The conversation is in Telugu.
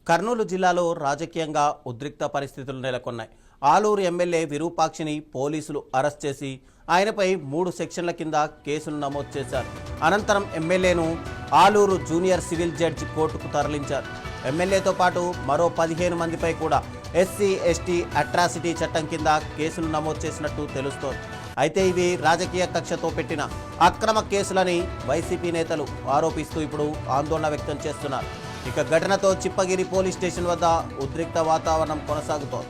కర్నూలు జిల్లాలో రాజకీయంగా ఉద్రిక్త పరిస్థితులు నెలకొన్నాయి. ఆలూరు ఎమ్మెల్యే విరూపాక్షిని పోలీసులు అరెస్ట్ చేసి ఆయనపై 3 సెక్షన్ల కింద కేసులు నమోదు చేశారు. అనంతరం ఎమ్మెల్యేను ఆలూరు జూనియర్ సివిల్ జడ్జి కోర్టుకు తరలించారు. ఎమ్మెల్యేతో పాటు మరో 15 మందిపై కూడా ఎస్సీ ఎస్టీ అట్రాసిటీ చట్టం కింద కేసులు నమోదు చేసినట్టు తెలుస్తోంది. అయితే ఇవి రాజకీయ కక్షతో పెట్టిన అక్రమ కేసులని వైసీపీ నేతలు ఆరోపిస్తూ ఇప్పుడు ఆందోళన వ్యక్తం చేస్తున్నారు. ఇక ఘటనతో చిప్పగిరి పోలీస్ స్టేషన్ వద్ద ఉద్రిక్త వాతావరణం కొనసాగుతోంది.